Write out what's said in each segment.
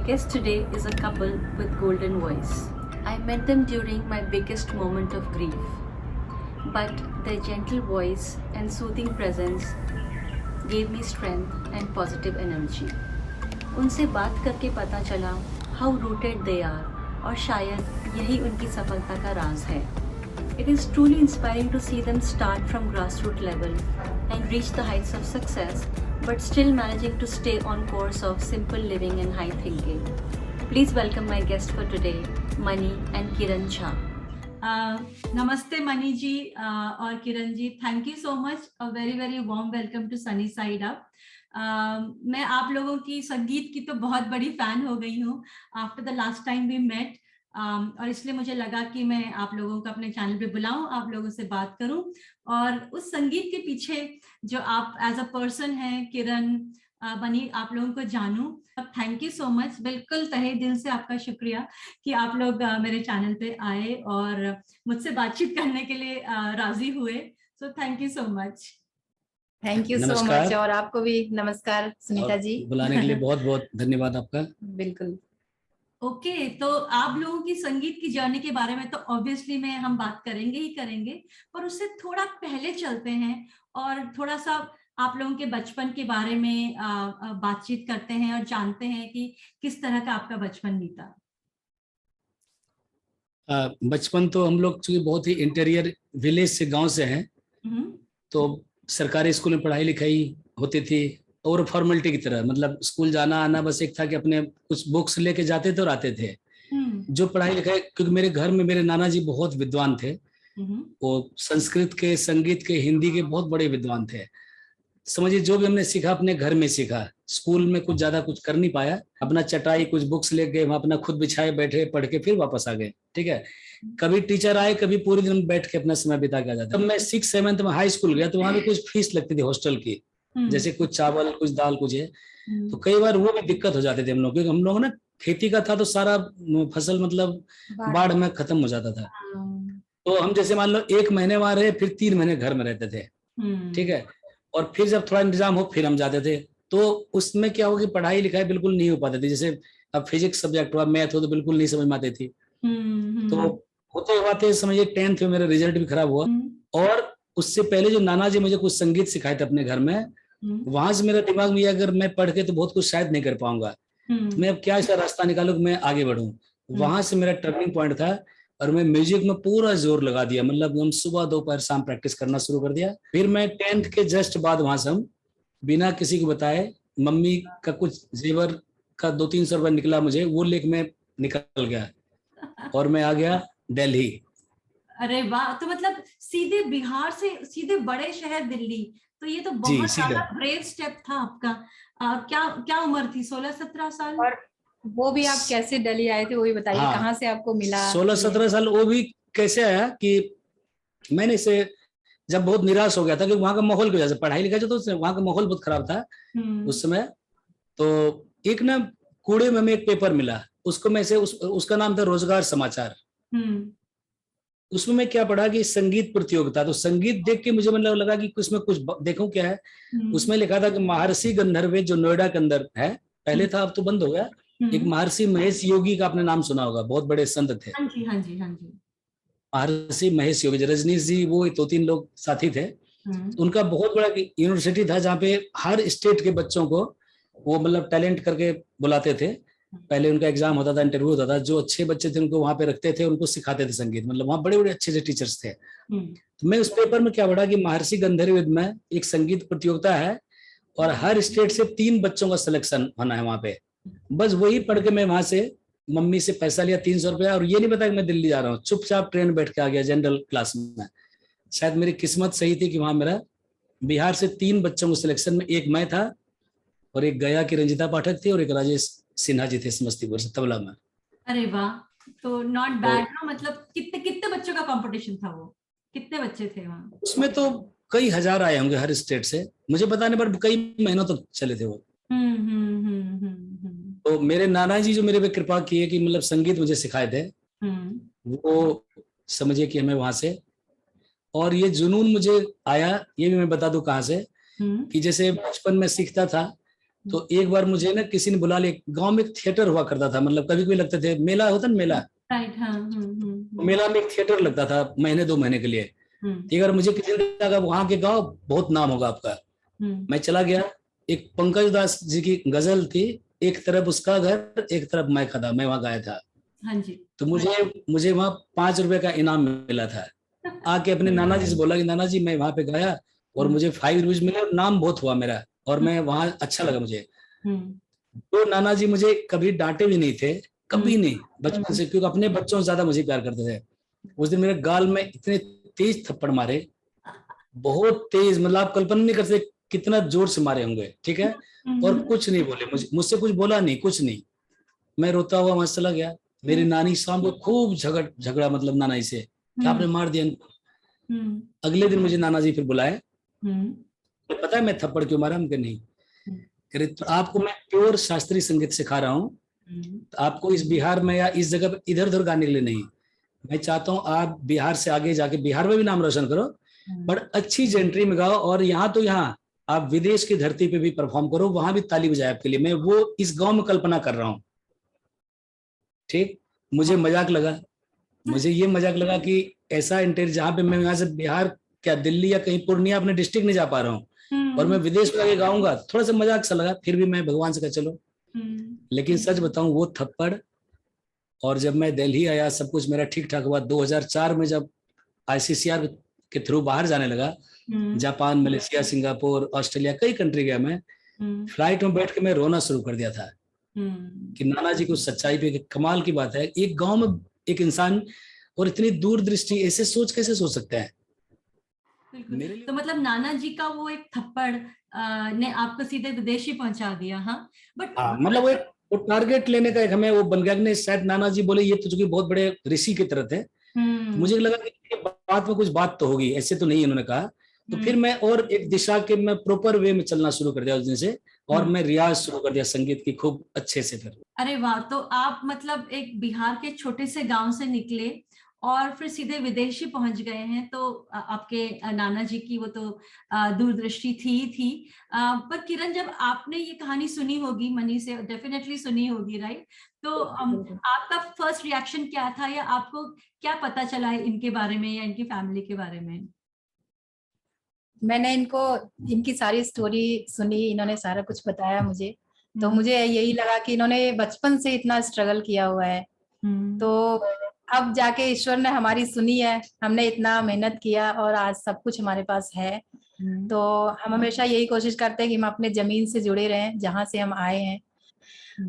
guest today is a couple with golden voice. I met them during my biggest moment of grief, but their gentle voice and soothing presence gave me strength and positive energy. उनसे बात करके पता चला how rooted they are और शायद यही उनकी सफलता का राज है. It is truly inspiring to see them start from grassroots level and reach the heights of success, but still managing to stay on course of simple living and high thinking. Please welcome my guest for today, Mani and Kiran Jha. नमस्ते मनी जी और Kiran ji, thank you so much. A very very warm welcome to sunny side up. मैं आप लोगों की संगीत की तो बहुत बड़ी फैन हो गई हूँ after the last time we met, और इसलिए मुझे लगा कि मैं आप लोगों को अपने चैनल पे बुलाऊं, आप लोगों से बात करूं और उस संगीत के पीछे जो आप एज अ पर्सन हैं किरण, मनी, आप लोगों को जानूं. थैंक यू सो मच, बिल्कुल तहे दिल से आपका शुक्रिया कि आप लोग मेरे चैनल पे आए और मुझसे बातचीत करने के लिए राजी हुए. So thank you so much. Thank you so much. और आपको भी नमस्कार सुनीता जी. बुलाने के लिए बहुत बहुत धन्यवाद आपका. बिल्कुल. ओके, तो आप लोगों की संगीत की जर्नी के बारे में तो ऑब्वियसली में हम बात करेंगे ही करेंगे, पर उससे थोड़ा पहले चलते हैं और थोड़ा सा आप लोगों के बचपन के बारे में बातचीत करते हैं और जानते हैं कि किस तरह का आपका बचपन बीता. बचपन तो हम लोग चूंकि बहुत ही इंटीरियर विलेज से, गांव से हैं, तो सरकारी स्कूल में पढ़ाई लिखाई होती थी और फॉर्मेलिटी की तरह, मतलब स्कूल जाना आना बस एक था कि अपने कुछ बुक्स लेके जाते थे और आते थे. जो पढ़ाई लिखाई, क्योंकि मेरे घर में मेरे नाना जी बहुत विद्वान थे, वो संस्कृत के, संगीत के, हिंदी के बहुत बड़े विद्वान थे. समझिए जो भी हमने सीखा अपने घर में सीखा. स्कूल में कुछ ज्यादा कुछ कर नहीं पाया. अपना चटाई कुछ बुक्स ले गए, वहां अपना खुद बिछाए, बैठे, पढ़ के फिर वापस आ गए. ठीक है, कभी टीचर आए, कभी पूरे दिन बैठ के अपना समय बिता के आ जाता. तब मैं 6th-7th में हाई स्कूल गया तो वहां भी कुछ फीस लगती थी हॉस्टल की, जैसे कुछ चावल, कुछ दाल, कुछ है. तो कई बार वो भी दिक्कत हो जाते थे हम लोग, क्योंकि हम लोग ना खेती का था तो सारा फसल मतलब बाढ़ में खत्म हो जाता था. तो हम जैसे मान लो 1 महीने वहां रहे, फिर 3 महीने घर में रहते थे. ठीक है, और फिर जब थोड़ा इंतजाम हो फिर हम जाते थे. तो उसमें क्या हो कि पढ़ाई लिखाई बिल्कुल नहीं हो पाती थी. जैसे अब फिजिक्स सब्जेक्ट हुआ, मैथ हो, तो बिल्कुल नहीं समझ में आती थी. तो होते हुए समझिए 10th में मेरा रिजल्ट भी खराब हुआ. और उससे पहले जो नाना जी मुझे कुछ संगीत सिखाए थे अपने घर में, वहां से मेरा दिमाग में अगर मैं पढ़ के तो बहुत कुछ शायद नहीं कर पाऊंगा, तो मैं अब क्या ऐसा रास्ता निकालूं कि मैं आगे बढ़ूं. वहां से मेरा टर्निंग पॉइंट था और मैं म्यूजिक में पूरा जोर लगा दिया. मतलब हम सुबह दोपहर शाम प्रैक्टिस करना शुरू कर दिया. फिर मैं 10th के जस्ट बाद वहां से हम बिना किसी को बताए, मम्मी का कुछ जेवर का 200-300 रुपया निकला मुझे, वो लेके मैं निकल गया और मैं आ गया दिल्ली. अरे वाह, तो मतलब सीधे बिहार से सीधे बड़े शहर दिल्ली, तो ये तो बहुत ज्यादा ब्रेव स्टेप था आपका. क्या क्या उम्र थी? 16-17 साल? और वो भी आप कैसे दिल्ली आए थे वो भी बताइए. हाँ, कहाँ से आपको मिला? 16-17 साल वो भी कैसे आया कि मैंने इसे जब बहुत निराश हो गया था, क्योंकि वहां का माहौल की वजह से, पढ़ाई लिखाई तो वहां का माहौल बहुत खराब था उस समय. तो एक ना कूड़े में हमें एक पेपर मिला, उसको मैं से उसका नाम था रोजगार समाचार. उसमें मैं क्या पढ़ा कि संगीत प्रतियोगिता. तो संगीत देख के मुझे मतलब लगा कि उसमें कुछ देखूं क्या है. उसमें लिखा था कि महर्षि गंधर्व जो नोएडा के अंदर है, पहले था अब तो बंद हो गया, एक महर्षि महेश योगी का आपने नाम सुना होगा, बहुत बड़े संत थे. हाँ जी, हाँ जी, हाँ जी. महर्षि महेश योगी, रजनीश जी, वो 2-3 लोग साथी थे. उनका बहुत बड़ा यूनिवर्सिटी था जहाँ पे हर स्टेट के बच्चों को वो मतलब टैलेंट करके बुलाते थे. पहले उनका एग्जाम होता था, इंटरव्यू होता था, जो अच्छे बच्चे थे उनको वहां पे रखते थे, उनको सिखाते थे संगीत. मतलब वहां बड़े बड़े अच्छे टीचर्स थे. तो मैं उस पेपर में क्या पढ़ा कि महर्षि गंधर्व में एक संगीत प्रतियोगिता है और हर स्टेट से 3 बच्चों का सिलेक्शन होना है वहां पे. बस वही पढ़ के मैं वहां से मम्मी से पैसा लिया 300 रुपया, और ये नहीं पता कि मैं दिल्ली जा रहा हूँ. चुपचाप ट्रेन बैठ के आ गया जनरल क्लास में. शायद मेरी किस्मत सही थी कि वहां मेरा बिहार से 3 बच्चों को सिलेक्शन में, एक मैं था और एक गया की रंजिता पाठक थी और एक राजेश सिन्हा जी थे समस्तीपुर से, तबला में. अरे वाह, तो नॉट बैड ना. मतलब कितने कितने बच्चों का कंपटीशन था वो? कितने बच्चे थे वहाँ? उसमें तो कई हजार आए होंगे हर स्टेट से, मुझे बताने पर कई महीनों तक चले थे वो. तो मेरे नाना जी जो मेरे पे कृपा किए कि मतलब संगीत मुझे सिखाए थे, वो समझिए कि हमें वहां से. और ये जुनून मुझे आया, ये भी मैं बता दूं कहाँ से, कि जैसे बचपन में सीखता था तो एक बार मुझे ना किसी ने बुला लिया, गांव में एक थिएटर हुआ करता था, मतलब कभी कभी लगते थे, मेला होता ना मेला, राइट, हाँ, मेला में एक थिएटर लगता था महीने 2 महीने के लिए। एक बार मुझे किसी ने कहा वहां के गाँव बहुत नाम होगा आपका। मैं चला गया, एक पंकज दास जी की गजल थी, एक तरफ उसका घर एक तरफ मैं खड़ा, मैं वहां गाया था। हाँ जी। तो मुझे वहां 5 रुपए का इनाम मिला था। आके अपने नाना जी से बोला कि नाना जी मैं वहां पे गाया और मुझे 5 रुपीज मिले और नाम बहुत हुआ मेरा, और मैं वहां अच्छा लगा मुझे। तो नाना जी मुझे कभी डांटे भी नहीं थे, कभी नहीं, बचपन से, क्योंकि अपने बच्चों से ज्यादा मुझे प्यार करते थे। उस दिन मेरे गाल में इतने तेज थप्पड़ मारे, बहुत तेज, मतलब आप कल्पना नहीं कर सकते कितना जोर से मारे होंगे, ठीक है। और कुछ नहीं बोले, मुझसे कुछ बोला नहीं, कुछ नहीं। मैं रोता हुआ वहां चला गया। मेरी नानी शाम को खूब झगड़ा मतलब नाना जी से कि आपने मार दिया इनको। अगले दिन मुझे नाना जी फिर बुलाए, तो पता है मैं थप्पड़ क्यों मारा? हमके नहीं करे, तो आपको मैं प्योर शास्त्रीय संगीत सिखा रहा हूँ, तो आपको इस बिहार में या इस जगह पे इधर उधर गाने के लिए नहीं। मैं चाहता हूँ आप बिहार से आगे जाके बिहार में भी नाम रोशन करो, पर अच्छी जेंट्री में गाओ, और यहाँ तो यहाँ आप विदेश की धरती पे भी परफॉर्म करो, वहां भी ताली बजाए आपके लिए। मैं वो इस गांव में कल्पना कर रहा हूँ, ठीक। मुझे मजाक लगा, मुझे ये मजाक लगा कि ऐसा इंटरव्यू जहाँ पे मैं यहाँ से बिहार क्या दिल्ली या कहीं पूर्णिया अपने डिस्ट्रिक्ट नहीं जा पा रहा हूँ और मैं विदेश में आगे गाऊंगा, थोड़ा सा मजाक सा लगा। फिर भी मैं भगवान से कहा चलो। लेकिन सच बताऊं, वो थप्पड़, और जब मैं दिल्ली आया सब कुछ मेरा ठीक ठाक हुआ। 2004 में जब ICCR के थ्रू बाहर जाने लगा, जापान, मलेशिया, सिंगापुर, ऑस्ट्रेलिया, कई कंट्री गया मैं, फ्लाइट में बैठ के मैं रोना शुरू कर दिया था कि नाना जी को सच्चाई पे। कमाल की बात है, एक गांव में एक इंसान, और इतनी दूरदृष्टि, ऐसे सोच कैसे सोच सकते हैं। तो मतलब नाना जी का वो एक थप्पड़ ने आपको सीधे विदेश ही पहुंचा दिया। हाँ, बट मतलब वो टारगेट लेने का एक हमें वो बन गया। शायद नाना जी बोले ये तो चूंकि बहुत बड़े ऋषि की तरह थे, तो मुझे लगा कि बात में कुछ बात तो होगी, ऐसे तो नहीं इन्होंने कहा। तो फिर मैं और एक दिशा के मैं प्रॉपर वे में चलना शुरू कर दिया उस दिन से, और मैं रियाज शुरू कर दिया संगीत की खूब अच्छे से फिर। अरे वाह, तो आप मतलब एक बिहार के छोटे से गांव से निकले और फिर सीधे विदेशी पहुंच गए हैं। तो आपके नाना जी की वो तो दूरदृष्टि थी। पर किरण, जब आपने ये कहानी सुनी होगी, मनी से डेफिनेटली सुनी होगी, राइट? तो आपका फर्स्ट रिएक्शन क्या था, या आपको क्या पता चला है इनके बारे में या इनकी फैमिली के बारे में? मैंने इनकी सारी स्टोरी सुनी, इन्होंने सारा कुछ बताया मुझे, तो मुझे यही लगा कि इन्होंने बचपन से इतना स्ट्रगल किया हुआ है। तो अब जाके ईश्वर ने हमारी सुनी है, हमने इतना मेहनत किया और आज सब कुछ हमारे पास है। तो हम हमेशा यही कोशिश करते हैं कि हम अपने जमीन से जुड़े रहें, जहाँ से हम आए हैं।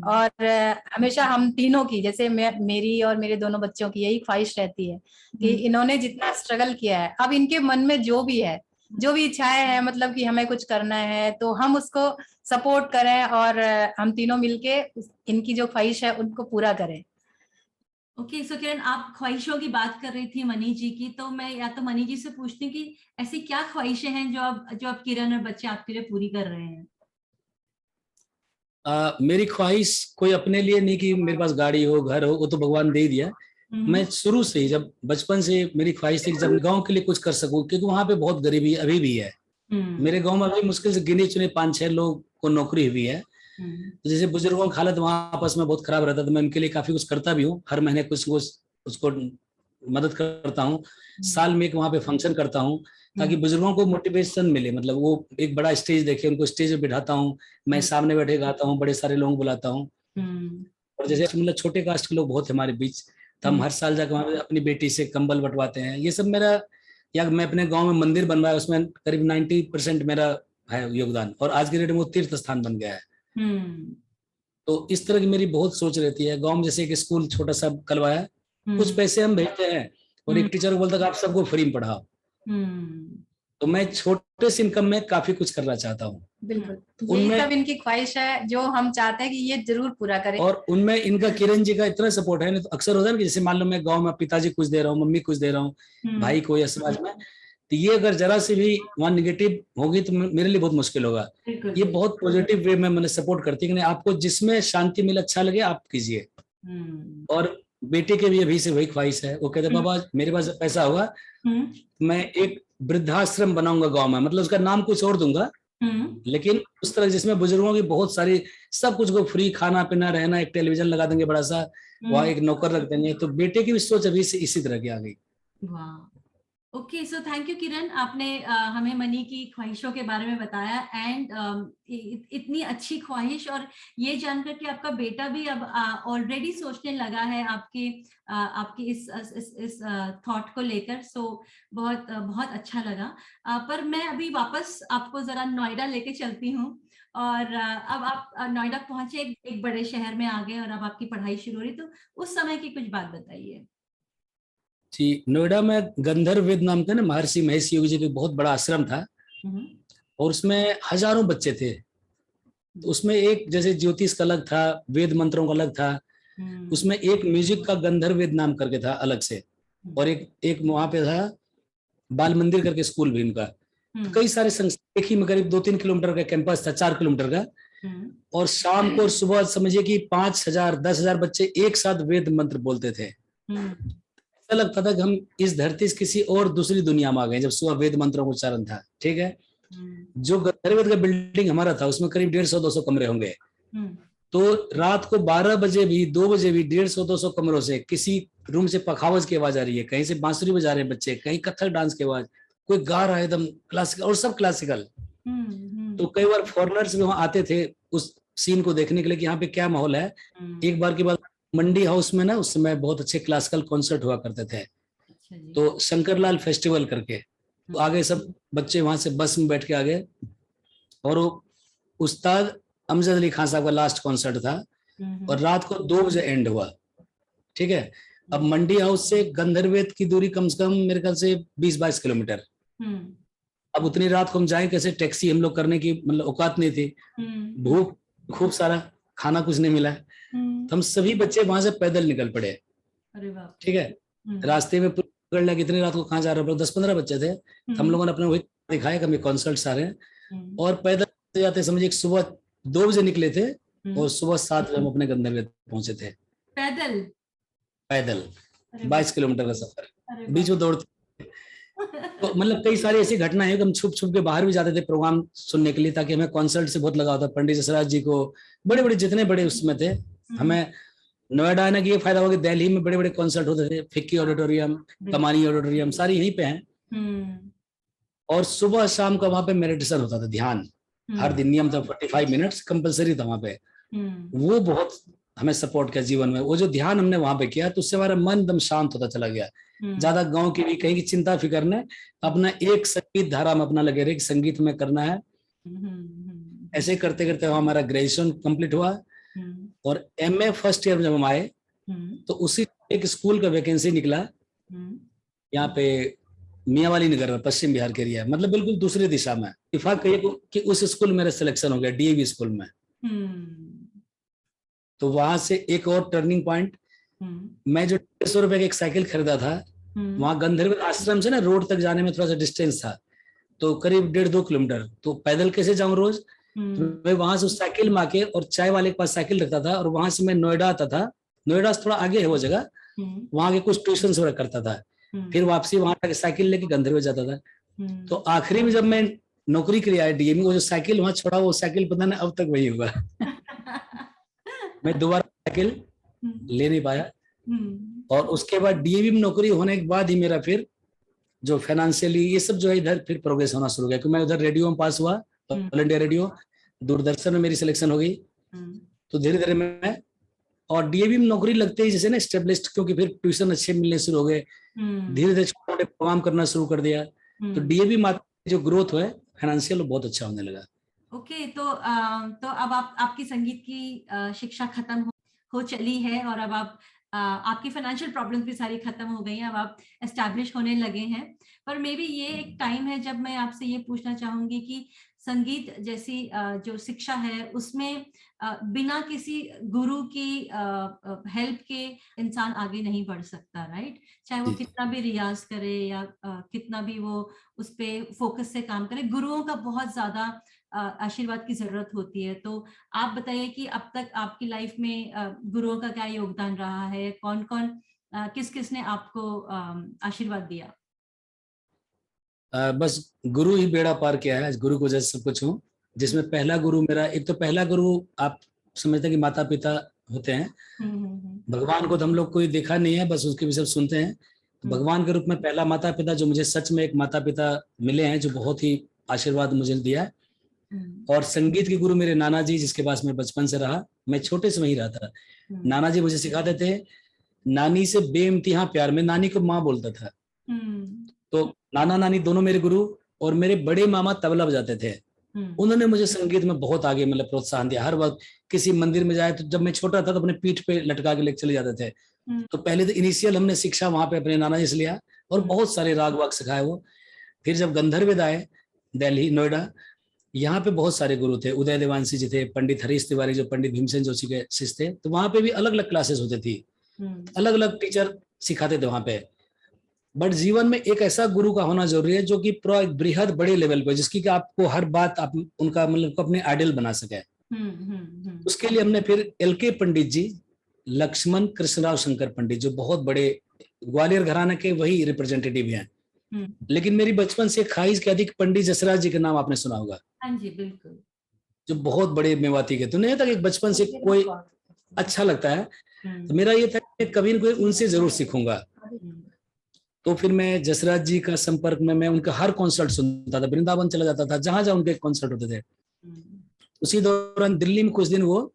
और हमेशा हम तीनों की, जैसे मेरी और मेरे दोनों बच्चों की यही ख्वाहिश रहती है कि इन्होंने जितना स्ट्रगल किया है, अब इनके मन में जो भी है, जो भी इच्छाएं हैं, मतलब कि हमें कुछ करना है, तो हम उसको सपोर्ट करें और हम तीनों मिलके इनकी जो ख्वाहिश है उनको पूरा करें। ओके, सो किरण, आप ख्वाहिशों की बात कर रही थी मनी जी की, तो मैं या तो मनी जी से पूछती हूँ कि ऐसी क्या ख्वाहिशें हैं जो आप किरण और बच्चे आपके लिए पूरी कर रहे हैं? मेरी ख्वाहिश कोई अपने लिए नहीं कि मेरे पास गाड़ी हो, घर हो, वो तो भगवान दे ही दिया। मैं शुरू से ही, जब बचपन से मेरी ख्वाहिश थी कि जब गांव के लिए कुछ कर सकूं, क्योंकि वहां पे बहुत गरीबी अभी भी है। मेरे गांव में अभी मुश्किल से गिने चुने 5-6 लोग को नौकरी हुई है। तो जैसे बुजुर्गों की हालत वहां आपस में बहुत खराब रहता, तो मैं उनके लिए काफी कुछ करता भी हूँ। हर महीने कुछ उसको मदद करता हूँ। साल में एक वहां पे फंक्शन करता हूँ ताकि बुजुर्गों को मोटिवेशन मिले, मतलब वो एक बड़ा स्टेज देखे, उनको स्टेज पे बिठाता हूँ, मैं सामने बैठे गाता हूँ, बड़े सारे लोग बुलाता हूँ। और जैसे मतलब छोटे कास्ट के लोग बहुत है हमारे बीच, तो हम हर साल जाकर वहां अपनी बेटी से कंबल बंटवाते हैं। ये सब मेरा, या मैं अपने गांव में मंदिर बनवाया, उसमें करीब 90% मेरा है योगदान, और आज के डेट में वो तीर्थ स्थान बन गया है। तो इस तरह की मेरी बहुत सोच रहती है। गांव में जैसे एक स्कूल छोटा सा करवाया, कुछ पैसे हम भेजते हैं और एक टीचर को बोलता है आप सबको फ्री में पढ़ाओ। तो मैं छोटे से इनकम में काफी कुछ करना चाहता हूँ। बिल्कुल, यही सब इनकी ख्वाहिश है जो हम चाहते हैं कि ये जरूर पूरा करें। और उनमें इनका किरण जी का इतना सपोर्ट है। तो अक्सर होता है कि जैसे मान लो मैं गांव में पिताजी कुछ दे रहा हूँ, मम्मी कुछ दे रहा हूँ, भाई को या समाज में, तो ये अगर जरा से भी वहां निगेटिव होगी तो मेरे लिए बहुत मुश्किल होगा। ये बहुत पॉजिटिव वे में मैंने सपोर्ट करती है कि आपको जिसमें शांति मिले, अच्छा लगे, आप कीजिए। और बेटे के भी अभी से वही ख्वाहिश है। वो कहते बाबा मेरे पास पैसा होगा मैं एक वृद्धाश्रम बनाऊंगा गांव में, मतलब उसका नाम कुछ और दूंगा, लेकिन उस तरह जिसमें बुजुर्गों की बहुत सारी सब कुछ को फ्री खाना पीना रहना, एक टेलीविजन लगा देंगे बड़ा सा, वहाँ एक नौकर रख देंगे। तो बेटे की भी सोच अभी से इसी तरह की आ गई। वाह, ओके, सो थैंक यू किरण, आपने हमें मनी की ख्वाहिशों के बारे में बताया एंड इतनी अच्छी ख्वाहिश, और ये जानकर कि आपका बेटा भी अब ऑलरेडी सोचने लगा है आपकी इस थॉट को लेकर। सो बहुत बहुत अच्छा लगा। पर मैं अभी वापस आपको जरा नोएडा लेके चलती हूँ, और अब आप नोएडा पहुंचे, एक बड़े शहर में आ गए और अब आपकी पढ़ाई शुरू हो रही, तो उस समय की कुछ बात बताइए। जी, नोएडा में गंधर्व वेद नाम का ना महर्षि महेश योगी जी का बहुत बड़ा आश्रम था, और उसमें हजारों बच्चे थे। तो उसमें एक जैसे ज्योतिष का अलग था, वेद मंत्रों का अलग था, उसमें एक म्यूजिक का गंधर्व वेद नाम करके था अलग से, और एक वहां पे था बाल मंदिर करके स्कूल भी इनका। तो कई सारे संस्था, एक ही में करीब 2-3 किलोमीटर का कैंपस था, 4 किलोमीटर का, और शाम को और सुबह समझिए कि 5,000 10,000 बच्चे एक साथ वेद मंत्र बोलते थे। ऐसा लगता था कि हम इस धरती से किसी और दूसरी दुनिया में आ गए जब सुबह वेद मंत्रों का उच्चारण था। ठीक है, जो गंधर्व का बिल्डिंग हमारा था उसमें करीब 150-200 कमरे होंगे। तो रात को 12 बजे भी, 2 बजे भी 150-200 कमरों से किसी रूम से पखावज की आवाज आ रही है, कहीं से बांसुरी बजा रहे हैं बच्चे, कहीं कथक डांस की आवाज, कोई गा रहा है एकदम क्लासिकल, और सब क्लासिकल। तो कई बार फॉरेनर्स भी वहां आते थे उस सीन को देखने के लिए कि यहाँ पे क्या माहौल है। एक बार की बात, मंडी हाउस में ना उस समय बहुत अच्छे क्लासिकल कॉन्सर्ट हुआ करते थे। तो शंकरलाल फेस्टिवल करके, तो आगे सब बच्चे वहां से बस में बैठ के आ गए, और वो उस्ताद अमजद अली खान साहब का लास्ट कॉन्सर्ट था, और रात को 2 बजे एंड हुआ। ठीक है, अब मंडी हाउस से गंधर्वेद की दूरी कम से कम मेरे ख्याल से 20-22 किलोमीटर। अब उतनी रात को हम जाए कैसे, टैक्सी हम लोग करने की मतलब औकात नहीं थी, भूख खूब सारा, खाना कुछ नहीं मिला, तो हम सभी बच्चे वहां से पैदल निकल पड़े। ठीक है, रास्ते में पकड़ लिया, कितनी रात को कहाँ जा रहे हैं, 10-15 बच्चे थे। हम लोगों ने अपने वही दिखाया कि हमें कॉन्सर्ट आ रहे हैं, और पैदल जाते समझिए सुबह 2 बजे निकले थे, और सुबह 7 बजे हम अपने गंधर्व पहुंचे थे। पैदल 22 किलोमीटर का सफर, बीच में दौड़ते। तो मतलब कई सारी ऐसी घटनाएं हैं कि हम छुप छुप के बाहर भी जाते थे प्रोग्राम सुनने के लिए, ताकि हमें कॉन्सर्ट से बहुत लगाव था। पंडित जसराज जी को, बड़े बड़े जितने बड़े उसमें थे, हमें नोएडा आने की ये फायदा हुआ कि दिल्ली में बड़े बड़े कॉन्सर्ट होते थे, फिक्की ऑडिटोरियम, कमानी ऑडिटोरियम, सारी यहीं पे हैं। और सुबह शाम का वहां पे मेडिटेशन होता था, ध्यान, हर दिन नियम था, 45 मिनट्स कंपलसरी था वहां पे। वो बहुत हमें सपोर्ट किया जीवन में। वो जो ध्यान हमने वहां पे किया, तो उससे हमारा मन एकदम शांत होता चला गया। ज्यादा गांव की भी कहीं की चिंता फिक्र ने, अपना एक संगीत धारा में अपना लगे रहे, संगीत में करना है। ऐसे करते करते हमारा ग्रेजुएशन कंप्लीट हुआ, और एमए फर्स्ट ईयर में जब हम आए, तो उसी एक स्कूल का वैकेंसी निकला यहाँ पे मियावाली नगर में, पश्चिम बिहार के एरिया, मतलब बिल्कुल दूसरी दिशा में। इत्तेफाक कहिए कि उस स्कूल में मेरा सिलेक्शन हो गया, डीएवी स्कूल में। तो वहां से एक और टर्निंग पॉइंट, मैं जो 150 रुपए का एक साइकिल खरीदा था, वहां गंधर्व आश्रम से ना रोड तक जाने में थोड़ा सा डिस्टेंस था, तो करीब 1.5-2 किलोमीटर। तो पैदल कैसे जाऊं रोज, तो मैं वहां से उस साइकिल में आके, और चाय वाले के पास साइकिल रखता था, और वहां से मैं नोएडा आता था। नोएडा से थोड़ा आगे है वो जगह, वहां के कुछ ट्यूशन वगैरह करता था, फिर वापसी वहां तक साइकिल लेके गंधर्व जाता था। तो आखिरी में जब मैं नौकरी के लिए आया डीएम, वो जो साइकिल वहां छोड़ा, वो साइकिल पता नहीं अब तक वही हुआ। मैं दोबारा साइकिल ले नहीं पाया। और उसके बाद डीएवी में नौकरी होने के बाद ही मेरा फिर जो फाइनेंशियली ये सब जो है इधर फिर प्रोग्रेस होना शुरू हो गया, क्योंकि मैं उधर रेडियो में पास हुआ, ऑल इंडिया रेडियो, दूरदर्शन में मेरी सिलेक्शन हो गई। तो धीरे धीरे मैं, और डीएवी में नौकरी लगते ही जैसे ना स्टेब्लिश्ड, क्योंकि फिर ट्यूशन अच्छे मिलने शुरू हो गए, धीरे धीरे छोटे छोटे प्रोग्राम करना शुरू कर दिया। तो डीएवी में जो ग्रोथ हुआ फाइनेंशियल बहुत अच्छा होने लगा। ओके, तो अब आपकी संगीत की शिक्षा खत्म हो चली है, और अब आपकी फाइनेंशियल प्रॉब्लम्स भी सारी खत्म हो गई हैं, अब आप एस्टैब्लिश होने लगे हैं। पर मे बी ये एक टाइम है जब मैं आपसे ये पूछना चाहूंगी कि संगीत जैसी जो शिक्षा है, उसमें बिना किसी गुरु की हेल्प के इंसान आगे नहीं बढ़ सकता, राइट? चाहे वो कितना भी रियाज करे या कितना भी वो उस पे फोकस से काम करे, गुरुओं का बहुत ज्यादा आशीर्वाद की जरूरत होती है। तो आप बताइए कि अब तक आपकी लाइफ में गुरुओं का क्या योगदान रहा है, कौन कौन किस किस ने आपको आशीर्वाद दिया? बस गुरु ही बेड़ा पार किया है, गुरु को जैसे सब कुछ हूँ। जिसमें पहला गुरु मेरा, एक तो पहला गुरु आप समझते हैं कि माता पिता होते हैं, भगवान को तो हम लोग कोई देखा नहीं है, बस उसके भी सब सुनते हैं। तो भगवान के रूप में पहला माता पिता जो मुझे सच में एक माता पिता मिले हैं, जो बहुत ही आशीर्वाद मुझे दिया है। और संगीत के गुरु मेरे नाना जी, जिसके पास मैं बचपन से रहा, मैं छोटे से वहीं रहा था। नाना जी मुझे सिखाते थे, नानी से बेइंतहा प्यार, में नानी को माँ बोलता था। तो नाना नानी दोनों मेरे गुरु, और मेरे बड़े मामा तबला बजाते थे। उन्होंने मुझे संगीत में बहुत आगे मतलब प्रोत्साहन दिया। हर वक्त किसी मंदिर में जाए तो जब मैं छोटा था तो अपने पीठ पे लटका के लेके चले जाते थे। तो पहले तो इनिशियल हमने शिक्षा वहां पे अपने नाना जी से लिया, और बहुत सारे राग वाग सिखाए वो। फिर जब गंधर्व आए दिल्ली नोएडा, यहाँ पे बहुत सारे गुरु थे। उदय देवांशी जी थे, पंडित हरीश तिवारी जो पंडित भीमसेन जोशी के शिष्य थे। तो वहां पे भी अलग अलग क्लासेस होती थी, अलग अलग टीचर सिखाते थे वहां पे। बट जीवन में एक ऐसा गुरु का होना जरूरी है जो कि पूरा एक बृहद बड़े लेवल पे, जिसकी कि आपको हर बात आप उनका मतलब अपने आइडल बना सके। उसके लिए हमने फिर LK पंडित जी, लक्ष्मण कृष्णराव शंकर पंडित, जो बहुत बड़े ग्वालियर घराने के वही रिप्रेजेंटेटिव हैं। लेकिन मेरी बचपन से ख्वाहिश के अधिक पंडित जसराज जी के नाम आपने सुना होगा। हाँ जी बिल्कुल। जो बहुत बड़े मेवाती के, तो नहीं था कि बचपन से कोई अच्छा लगता है, तो मेरा ये था कि कभी न कभी उनसे जरूर सीखूंगा। तो फिर मैं जसराज जी का संपर्क में, मैं उनका हर कॉन्सर्ट सुनता था, वृंदावन चला जाता था, जहां जहां उनके कॉन्सर्ट होते थे। उसी दौरान दिल्ली में कुछ दिन वो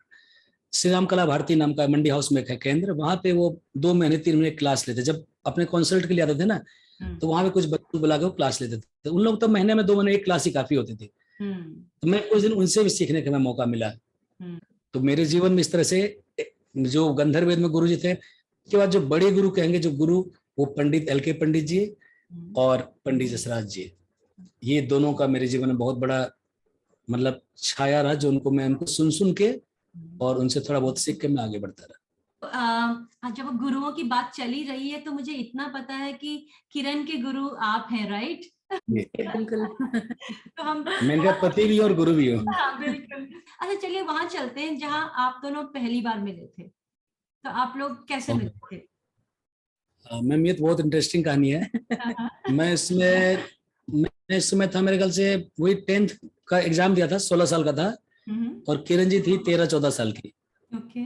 श्री राम कला भारती नाम का मंडी हाउस में है केंद्र, वहां पे वो 2 महीने 3 महीने क्लास लेते। जब अपने कॉन्सर्ट के लिए आते थे ना, तो वहां पे कुछ बच्चों बुला के वो क्लास लेते थे। उन लोग तो महीने में 2 महीने एक क्लास ही काफी होती थी। तो मैं कुछ दिन उनसे भी सीखने का मौका मिला। तो मेरे जीवन में इस तरह से जो गंधर्व वेद में गुरु जी थे, उसके बाद जो बड़े गुरु कहेंगे, जो गुरु, वो पंडित LK पंडित जी और पंडित जसराज जी, ये दोनों का मेरे जीवन में बहुत बड़ा मतलब छाया रहा, जो उनको मैं उनको सुन सुन के और उनसे थोड़ा बहुत सीख के मैं आगे बढ़ता रहा। जब गुरुओं की बात चली रही है तो मुझे इतना पता है कि किरण के गुरु आप हैं, राइट? बिल्कुल। तो हम मेरा पति भी और गुरु भी हो। हाँ बिल्कुल। अच्छा चलिए वहां चलते हैं जहां आप दोनों पहली बार मिले थे। तो आप लोग कैसे मिले थे? मैम ये तो बहुत इंटरेस्टिंग कहानी है। मैं इस समय था, मेरे ख्याल से वही 10th का एग्जाम दिया था, 16 साल का था, और किरण जी थी 13-14 साल की। ओके।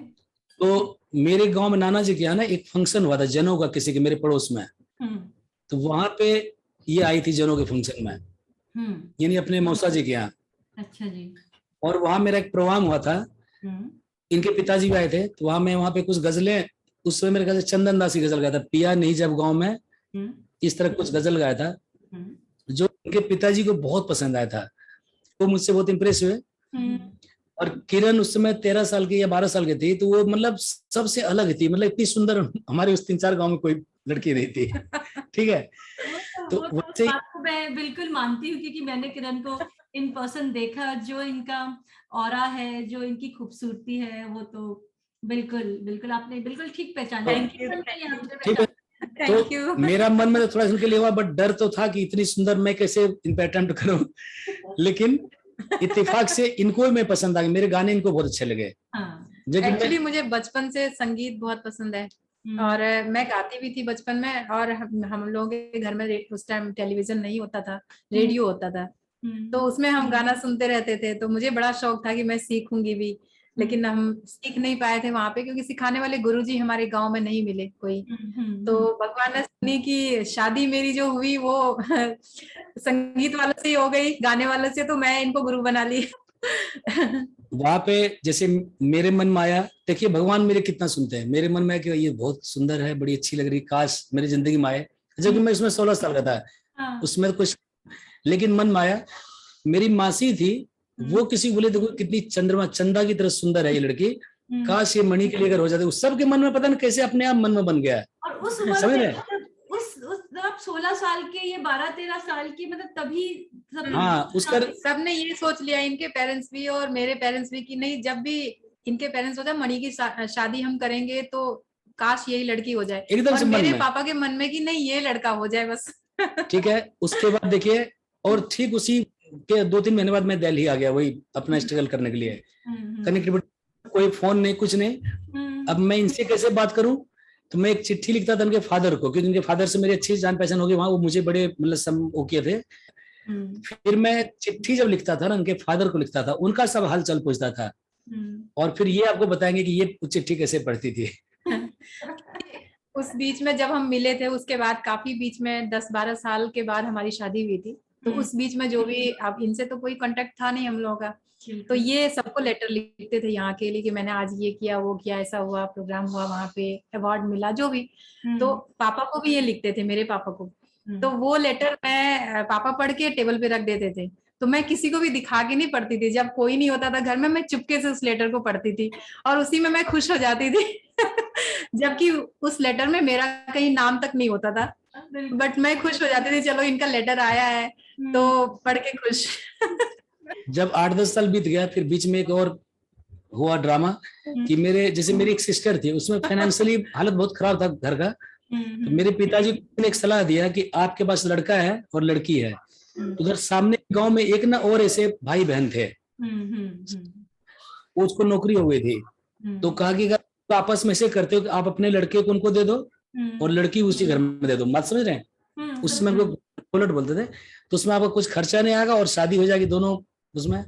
तो मेरे गांव में नाना जी के यहाँ ना एक फंक्शन हुआ था जनों का, किसी के मेरे पड़ोस में। तो वहां पे ये आई थी जनों के फंक्शन में, यानी अपने मौसा जी के यहाँ। अच्छा जी। और वहां मेरा एक प्रोग्राम हुआ था, इनके पिताजी भी आए थे। तो वहां पे कुछ गजलें, उस समय मेरे ख्याल से चंदन दास की गजल गाया था, पिया नहीं जब गाँव में, इस तरह कुछ गजल गाया था, जो इनके पिताजी को बहुत पसंद आया था। वो मुझसे बहुत इम्प्रेस हुए। और किरण उस समय 13 साल की या 12 साल की थी, तो वो मतलब सबसे अलग थी, मतलब इतनी सुंदर हमारे उस 3-4 गांव में कोई लड़की नहीं थी। ठीक है। तो बात को मैं बिल्कुल मानती हूँ, क्योंकि मैंने किरण को इन पर्सन देखा। जो इनका ऑरा है, जो इनकी खूबसूरती है, वो तो बिल्कुल बिल्कुल आपने बिल्कुल ठीक पहचाना। ठीक है। तो मेरा मन में तो थोड़ा सुन के लिए हुआ, बट डर तो था कि इतनी सुंदर मैं कैसे इन पे अटेम्प्ट करूं। लेकिन इत्तेफाक से इनको मैं पसंद आ गई, मेरे गाने इनको बहुत अच्छे लगे। एक्चुअली मुझे बचपन से संगीत बहुत पसंद है, और मैं गाती भी थी बचपन में। और हम लोगों के घर में उस टाइम टेलीविजन नहीं होता था, रेडियो होता था, तो उसमें हम गाना सुनते रहते थे। तो मुझे बड़ा शौक था कि मैं सीखूंगी भी, लेकिन हम सीख नहीं पाए थे वहां पे, क्योंकि सिखाने वाले गुरुजी हमारे गांव में नहीं मिले कोई। तो भगवान ने सुनी कि शादी मेरी जो हुई वो संगीत वालों से ही हो गई, गाने वालों से, तो मैं इनको गुरु बना ली। वहां पे जैसे मेरे मन में आया, देखिए भगवान मेरे कितना सुनते हैं। मेरे मन में आया कि ये बहुत सुंदर है, बड़ी अच्छी लग रही, काश मेरी जिंदगी में आए। जबकि मैं इसमें 16 साल का था, उसमें कुछ, लेकिन मन में आया। मेरी मासी थी, वो किसी बोले देखो कितनी चंद्रमा चंदा की तरह सुंदर है ये लड़की, काश ये मणि के लिए अगर हो जाते। उस सबके मन में पता नहीं कैसे अपने आप मन में बन गया। और उस उम्र में उस 16 साल के, ये 12-13 साल की, मतलब तभी सबने ये सोच लिया, इनके पेरेंट्स भी और मेरे पेरेंट्स भी, कि नहीं जब भी इनके पेरेंट्स होता है मणि की शादी हम करेंगे तो काश यही लड़की हो जाए। एकदम और मेरे पापा के मन में कि नहीं ये लड़का हो जाए बस। ठीक है। उसके बाद देखिए, और ठीक उसी के 2-3 महीने बाद मैं दिल्ली आ गया, वही अपना स्ट्रगल करने के लिए। कनेक्टिविटी, कोई फोन नहीं, कुछ नहीं। अब मैं इनसे कैसे बात करूं? तो मैं एक चिट्ठी लिखता था उनके फादर को, क्योंकि उनके फादर से मेरी अच्छी जान पहचान हो गई वहां। वो मुझे बड़े मतलब वो किए थे। फिर मैं चिट्ठी जब लिखता था ना, उनके फादर को लिखता था, उनका सब हाल चाल पूछता था, और फिर ये आपको बताएंगे कि ये चिट्ठी कैसे पढ़ती थी। उस बीच में जब हम मिले थे, उसके बाद काफी बीच में 10-12 साल के बाद हमारी शादी हुई थी, तो उस बीच में जो भी, अब इनसे तो कोई कांटेक्ट था नहीं हम लोगों का, तो ये सबको लेटर लिखते थे यहाँ के लिए कि मैंने आज ये किया, वो किया, ऐसा हुआ, प्रोग्राम हुआ, वहाँ पे अवार्ड मिला, जो भी। तो पापा को भी ये लिखते थे, मेरे पापा को। तो वो लेटर मैं, पापा पढ़ के टेबल पे रख देते थे, तो मैं किसी को भी दिखा के नहीं पढ़ती थी। जब कोई नहीं होता था घर में, मैं चुपके से उस लेटर को पढ़ती थी और उसी में मैं खुश हो जाती थी। जबकि उस लेटर में मेरा कहीं नाम तक नहीं होता था, बट मैं खुश हो जाती थी, चलो इनका लेटर आया है तो पढ़ के खुश। जब 8-10 साल बीत गया, फिर बीच में एक और हुआ ड्रामा कि मेरे, जैसे मेरी एक सिस्टर थी, उसमें फाइनेंशियली हालत बहुत खराब था घर का, तो मेरे पिताजी ने एक सलाह दिया कि आपके पास लड़का है और लड़की है, उधर सामने गांव में एक ना और ऐसे भाई बहन थे, वो उसको नौकरी हो गई थी, तो कहा कि अगर आपस में से करते हो कि आप अपने लड़के को उनको दे दो और लड़की उसी घर में दे दो, बात समझ रहे हैं? उसमें हमको उलट बोलते थे, तो उसमें आपको कुछ खर्चा नहीं आएगा और शादी हो जाएगी दोनों उसमें।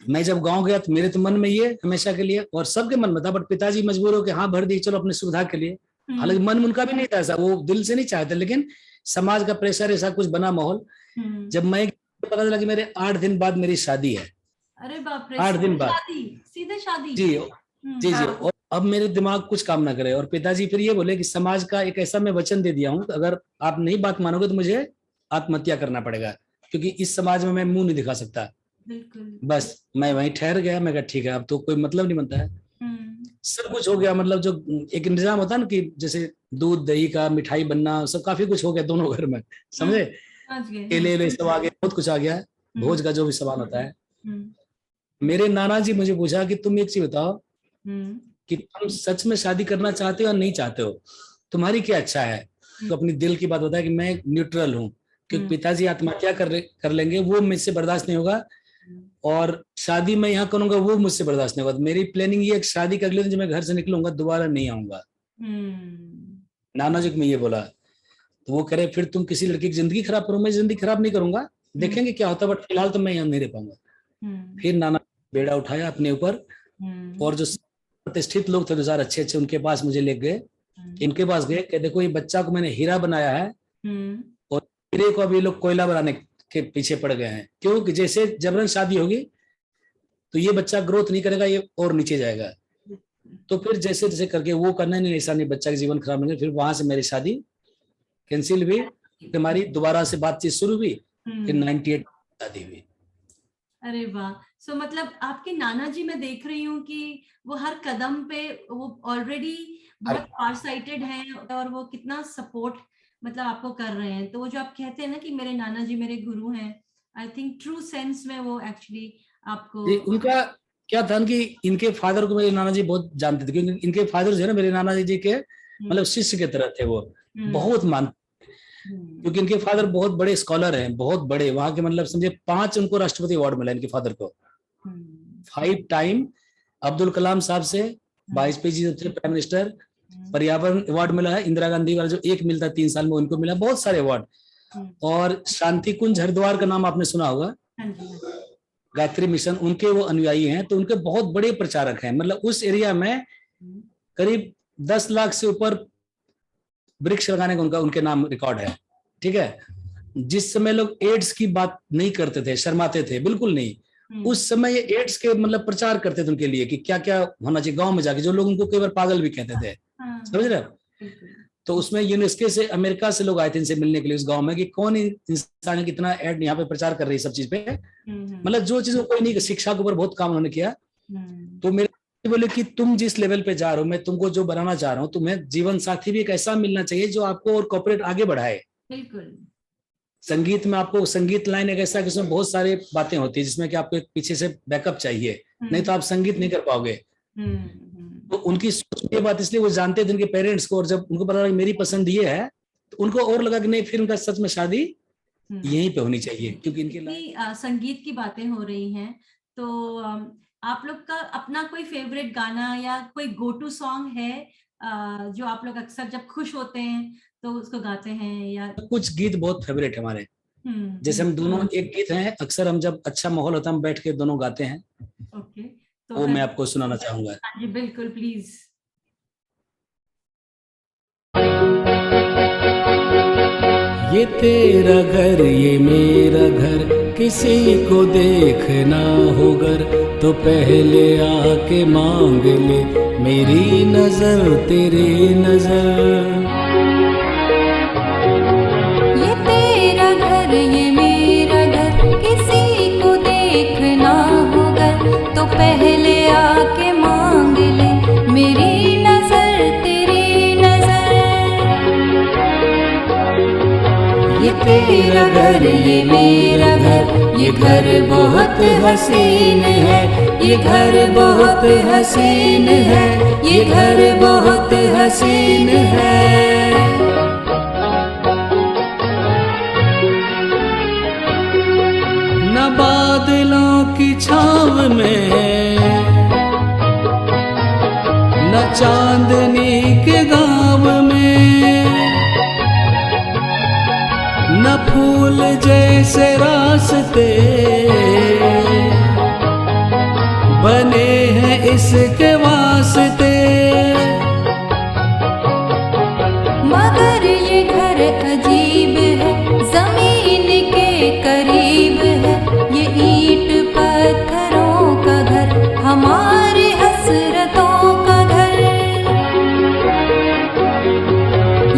मैं जब गांव गया तो मेरे तो मन में ये हमेशा के लिए, और सबके मन में था, बट पिताजी मजबूर हो के हाँ भर दी, चलो अपनी सुविधा के लिए। हालांकि मन उनका भी नहीं था ऐसा, वो दिल से नहीं चाहते, लेकिन समाज का प्रेशर, ऐसा कुछ बना माहौल। जब मैं पता चला कि मेरे 8 दिन बाद मेरी शादी है। अरे बाप रे, 8 दिन बाद सीधे शादी। जी जी जी। और अब मेरे दिमाग कुछ काम ना करे, और पिताजी फिर ये बोले कि समाज का एक ऐसा मैं वचन दे दिया हूँ, अगर आप नहीं बात मानोगे तो मुझे आत्महत्या करना पड़ेगा, क्योंकि इस समाज में मैं मुंह नहीं दिखा सकता। बस मैं वहीं ठहर गया। मैं कहा ठीक है, अब तो कोई मतलब नहीं बनता है। सब कुछ हो गया, मतलब जो एक इंतजाम होता है ना कि जैसे दूध दही का, मिठाई बनना, सब काफी कुछ हो गया दोनों घर में, समझे? केले सब आ गए, बहुत कुछ आ गया, भोज का जो भी सामान होता है। मेरे नाना जी मुझे पूछा कि तुम एक चीज बताओ कि तुम सच में शादी करना चाहते हो या नहीं चाहते हो, तुम्हारी क्या इच्छा है? तो अपनी दिल की बात बताया कि मैं न्यूट्रल हूँ, क्योंकि पिताजी आत्महत्या कर लेंगे, वो मुझसे बर्दाश्त नहीं होगा, और शादी मैं यहाँ करूंगा वो मुझसे बर्दाश्त नहीं होगा। मेरी प्लानिंग ये, शादी कर अगले दिन जब मैं घर से निकलूंगा दोबारा नहीं आऊंगा। नाना जी को मैं ये बोला, तो वो करे फिर तुम किसी लड़की की जिंदगी खराब करो। मैं जिंदगी खराब नहीं करूंगा, देखेंगे क्या होता है, बट फिलहाल तो मैं यहाँ नहीं रह पाऊंगा। फिर नाना बेड़ा उठाया अपने ऊपर, और जो प्रतिष्ठित लोग थे, 2 4 अच्छे उनके पास मुझे ले गए। इनके पास गए कि देखो ये बच्चा को मैंने हीरा बनाया है, और हीरे को अभी लोग कोयला बनाने के पीछे पड़ गए हैं। क्योंकि जैसे जबरन शादी होगी तो ये बच्चा ग्रोथ नहीं करेगा, ये और नीचे जाएगा। तो फिर जैसे जैसे करके वो करना नहीं, ऐसा नहीं, बच्चा का जीवन खराब नहीं। फिर वहां से मेरी शादी कैंसिल हुई, हमारी दोबारा से बातचीत शुरू हुई, फिर 98 शादी हुई। अरे वाह। सो मतलब आपके नाना जी, मैं देख रही हूँ कि वो हर कदम पे वो ऑलरेडी बहुत फार साइटेड हैं, और वो कितना सपोर्ट मतलब आपको कर रहे हैं। तो वो जो आप कहते हैं ना कि मेरे नाना जी मेरे गुरु हैं, आई थिंक ट्रू सेंस में वो एक्चुअली आपको। उनका क्या था कि इनके फादर को मेरे नाना जी बहुत जानते थे, क्योंकि इनके फादर जो है ना मेरे नाना जी के मतलब शिष्य के तरह थे, वो बहुत मानते, क्योंकि इनके फादर बहुत बड़े स्कॉलर हैं, बहुत बड़े वहां के, मतलब समझे 5 उनको राष्ट्रपति अवार्ड मिला इनके फादर को, 5 टाइम। अब्दुल कलाम साहब से वाजपेयी जी थे प्राइम मिनिस्टर, पर्यावरण अवार्ड मिला है, इंदिरा गांधी वाला जो एक मिलता है 3 साल में, उनको मिला, बहुत सारे अवार्ड। और शांति कुंज हरिद्वार का नाम आपने सुना होगा, गायत्री मिशन, उनके वो अनुयायी हैं, तो उनके बहुत बड़े प्रचारक हैं। मतलब उस एरिया में करीब 10 लाख से ऊपर वृक्ष लगाने का उनके नाम रिकॉर्ड है, ठीक है। जिस समय लोग एड्स की बात नहीं करते थे, शर्माते थे, बिल्कुल नहीं, उस समय ये एड्स के मतलब प्रचार करते थे उनके लिए कि क्या क्या होना चाहिए गांव में जाके, जो लोग उनको कई बार पागल भी कहते थे, समझ रहे हो। तो उसमें यूनेस्को से, अमेरिका से लोग आए थे इनसे मिलने के लिए उस गांव में, कि कौन इंसान है कितना एड यहाँ पे प्रचार कर रही है सब चीज पे, मतलब जो चीज कोई नहीं, शिक्षा के ऊपर बहुत काम उन्होंने किया। तो मेरे बोले कि तुम जिस लेवल पे जा रहे हो, मैं तुमको जो बनाना चाह रहा हूँ, तुम्हें जीवन साथी भी एक ऐसा मिलना चाहिए जो आपको और कॉर्पोरेट आगे बढ़ाए। बिल्कुल। संगीत में आपको संगीत लाइन एक ऐसा कि उसमें बहुत सारी बातें होती है जिसमें कि आपको एक पीछे से बैकअप चाहिए, नहीं तो आप संगीत नहीं कर पाओगे। तो उनकी सोच ये बात, इसलिए वो जानते थे उनके पेरेंट्स को, और जब उनको पता लगा मेरी पसंद ये है तो उनको और लगा कि नहीं, फिर उनका सच में शादी यहीं पे होनी चाहिए, क्योंकि इनके संगीत की बातें हो रही हैं। तो आप लोग का अपना कोई फेवरेट गाना या कोई गो टू सॉन्ग है जो आप लोग अक्सर जब खुश होते हैं तो उसको गाते हैं या कुछ गीत बहुत फेवरेट है हमारे। जैसे हम दोनों एक गीत हैं, अक्सर हम जब अच्छा माहौल होता है हम बैठ के दोनों गाते हैं। ओके, तो वो मैं आपको सुनाना चाहूंगा। हाँ जी बिल्कुल, प्लीज। ये तेरा घर ये मेरा घर, किसी को देखना हो घर तो पहले आके मांग ले मेरी नजर तेरी नजर। ये तेरा घर ये मेरा घर, किसी को देखना हो घर तो पहले आके मांग ले मेरी नजर तेरी नजर। ये तेरा घर ये मेरा घर, ये घर बहुत हसीन है, ये घर बहुत हसीन है, ये घर बहुत हसीन है। न बादलों की छाव में न चांदनी के गाँव में, न फूल जैसे रास्ते बने हैं इसके वास्ते। मगर ये घर अजीब है, जमीन के करीब है, ये ईंट पत्थरों का घर, हमारी हसरतों का घर।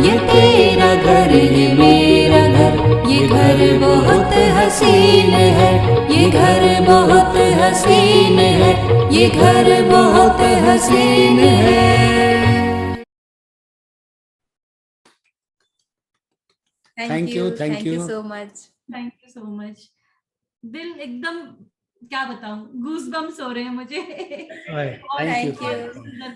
ये तेरा घर ये मेरा घर, ये घर बहुत हसीन है, ये घर बहुत हसीन है, ये घर बहुत हसीन है। Thank you so much. Thank you so much. दिल एकदम, क्या बताऊं, गूज बम्स हो रहे हैं मुझे। Thank you.